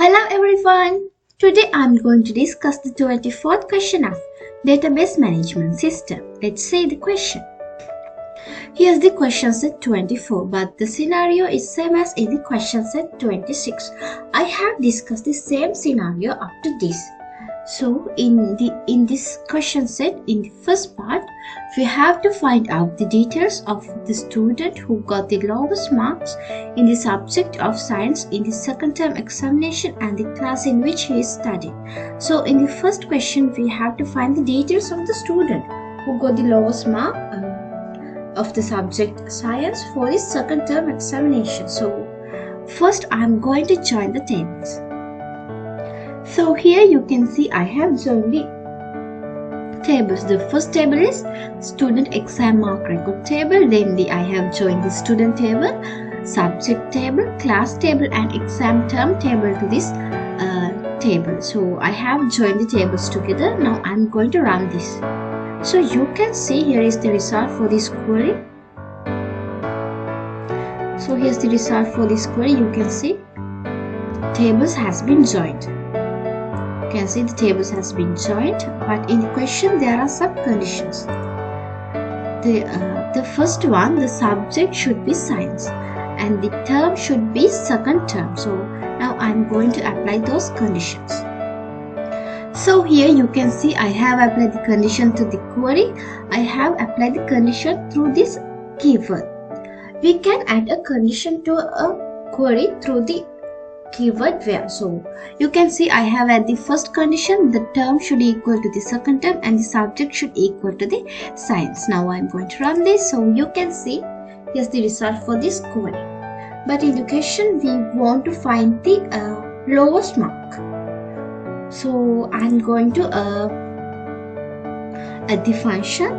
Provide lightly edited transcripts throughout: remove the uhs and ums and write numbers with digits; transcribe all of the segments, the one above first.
Hello everyone! Today I'm going to discuss the 24th question of Database Management System. Let's see the question. Here's the question set 24, but the scenario is same as in the question set 26. I have discussed the same scenario up to this. So in this question set, in the first part, we have to find out the details of the student who got the lowest marks in the subject of science in the second term examination and the class in which he is studying. So in the first question, we have to find the details of the student who got the lowest mark of the subject science for the second term examination. So first I'm going to join the tables. So here you can see I have joined the tables. The first table is student exam mark record table. Then I have joined the student table, subject table, class table and exam term table to this table. So I have joined the tables together. Now I'm going to run this. So you can see here is the result for this query. So here's the result for this query. You can see tables has been joined. You can see the tables has been joined, but in the question there are some conditions. The first one, the subject should be science and the term should be second term. So now I'm going to apply those conditions. So here you can see I have applied the condition to the query. I have applied the condition through this keyword. We can add a condition to a query through the keyword where. So you can see I have added the first condition, the term should equal to the second term and the subject should equal to the science. Now I'm going to run this. So you can see here's the result for this query. But in the question we want to find the lowest mark. So I'm going to add the function.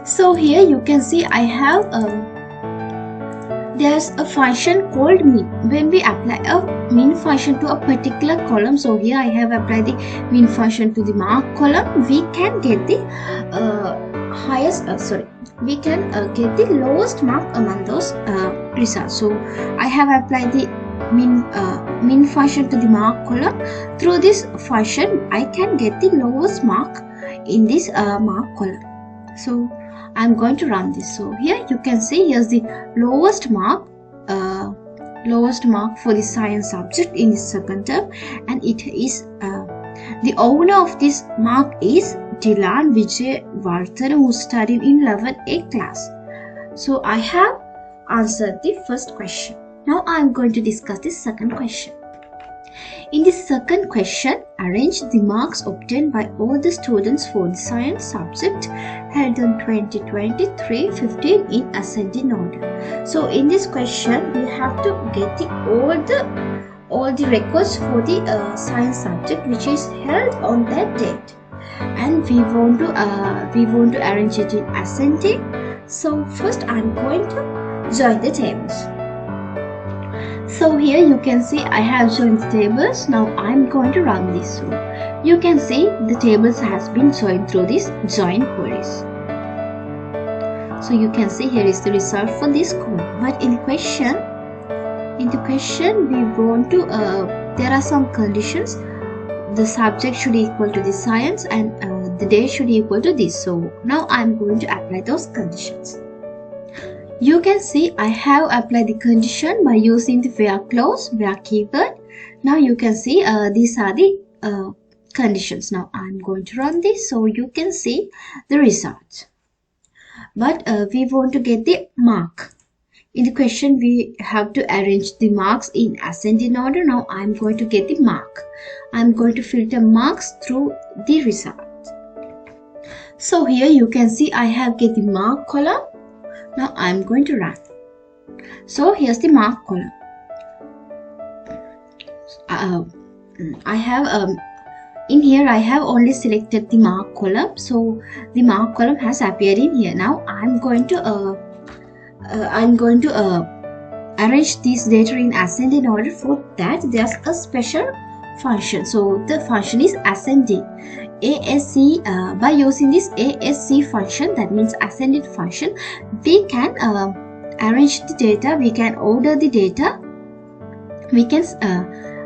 So here you can see I have there's a function called mean. When we apply a mean function to a particular column, so here I have applied the mean function to the mark column, we can get the we can get the lowest mark among those results. So I have applied the mean function to the mark column. Through this function I can get the lowest mark in this mark column. So I'm going to run this. So here you can see here's the lowest mark for the science subject in the second term, and it is the owner of this mark is Dilan Vijay Varthana, who studied in 11A class. So I have answered the first question. Now I am going to discuss the second question. In the second question, arrange the marks obtained by all the students for the science subject held on 2023-15 in ascending order. So in this question, we have to get all the records for the science subject which is held on that date, and we want to arrange it in ascending. So first I'm going to join the tables. So here you can see I have joined the tables. Now I'm going to run this. So you can see the tables has been joined through this join queries. So you can see here is the result for this query. But in the question we want to there are some conditions. The subject should equal to the science and the day should equal to this. So now I'm going to apply those conditions. You can see I have applied the condition by using the where clause, where keyword. Now you can see these are the conditions. Now I'm going to run this. So you can see the result. But we want to get the mark. In the question we have to arrange the marks in ascending order. Now I'm going to get the mark. I'm going to filter marks through the result. So here you can see I have get the mark column. Now I'm going to run. So here's the mark column. I have in here I have only selected the mark column. So the mark column has appeared in here. Now I'm going to arrange this data in ascending order. For that there's a special function. So the function is ascending. ASC, by using this ASC function, that means ascending function, we can arrange the data, we can order the data, we can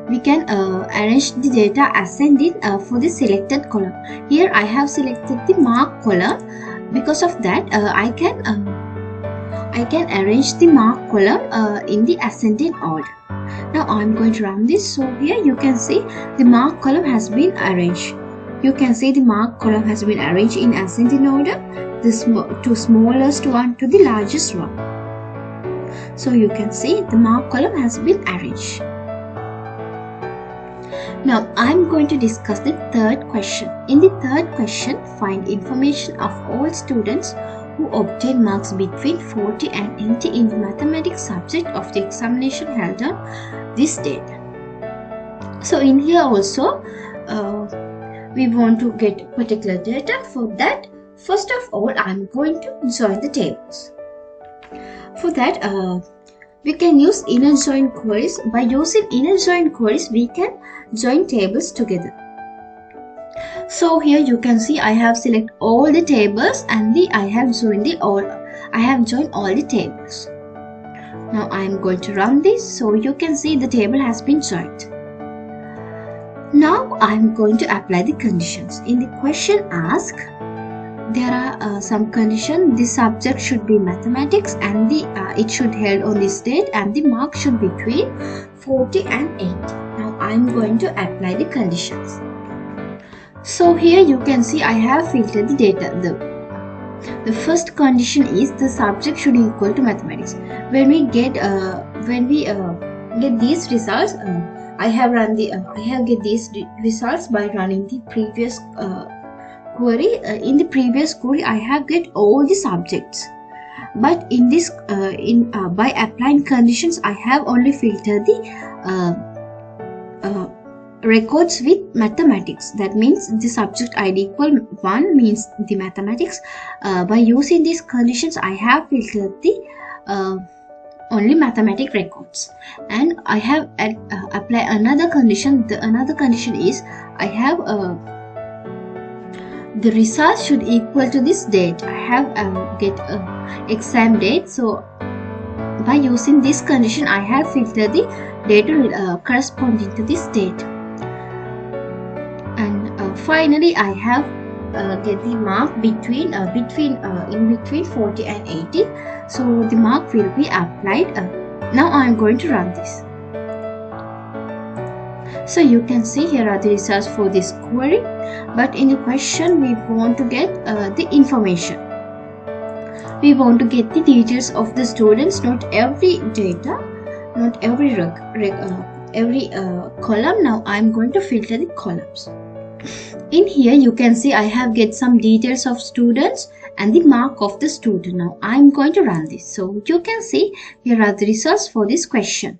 we can arrange the data ascending for the selected column. Here I have selected the mark column. Because of that, I can arrange the mark column in the ascending order. Now I'm going to run this. So here you can see the mark column has been arranged. You can see the mark column has been arranged in ascending order, the smallest one to the largest one. So you can see the mark column has been arranged. Now I'm going to discuss the third question. In the third question, find information of all students who obtain marks between 40 and 80 in the mathematics subject of the examination held on this date. So in here also, we want to get particular data. For that, first of all, I'm going to join the tables. For that, we can use inner join queries. By using inner join queries, we can join tables together. So here you can see I have selected all the tables and I have joined all the tables. Now I am going to run this. So you can see the table has been joined. Now I am going to apply the conditions. In the question ask, there are some conditions. The subject should be mathematics and it should held on this date and the mark should be between 40 and 80. Now I am going to apply the conditions. So here you can see I have filtered the data. The first condition is the subject should equal to mathematics. When we get these results, I have get these results by running the previous query. In the previous query, I have get all the subjects, but in this by applying conditions, I have only filtered the records with mathematics. That means the subject ID equal 1 means the mathematics. By using these conditions, I have filtered the only mathematic records, and I have applied another condition. The another condition is I have the results should equal to this date. I have get exam date. So by using this condition, I have filtered the data corresponding to this date. And finally, I have get the mark between 40 and 80. So the mark will be applied. Now I am going to run this. So you can see here are the results for this query, but in the question we want to get the information. We want to get the details of the students, not every data, not every column. Now I am going to filter the columns. In here you can see I have get some details of students and the mark of the student. Now I am going to run this. So you can see here are the results for this question.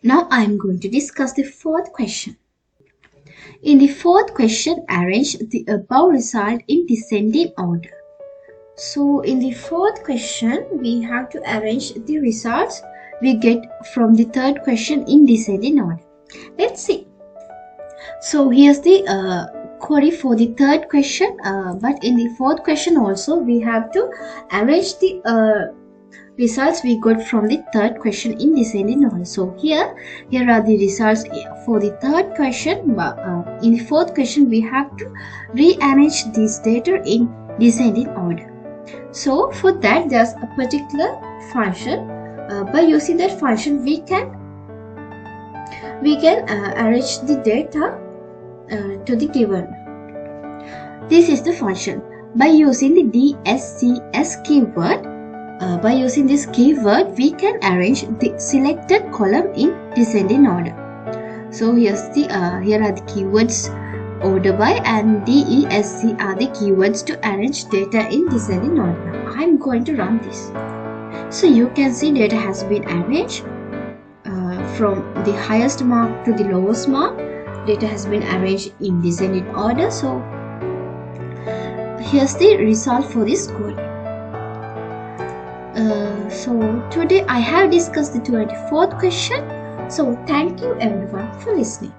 Now I am going to discuss the fourth question. In the fourth question, arrange the above result in descending order. So in the fourth question, we have to arrange the results we get from the third question in descending order. Let's see. So here's the query for the third question, but in the fourth question also we have to arrange the results we got from the third question in descending order. So here are the results for the third question. In the fourth question we have to rearrange this data in descending order. So for that, there's a particular function. By using that function, we can arrange the data to the given. This is the function. By using the DSCS keyword, by using this keyword, we can arrange the selected column in descending order. So here are the keywords order by, and DESC are the keywords to arrange data in descending order. Now I'm going to run this. So you can see data has been arranged from the highest mark to the lowest mark. Data has been arranged in descending order. So here's the result for this query. So today I have discussed the 24th question. So thank you everyone for listening.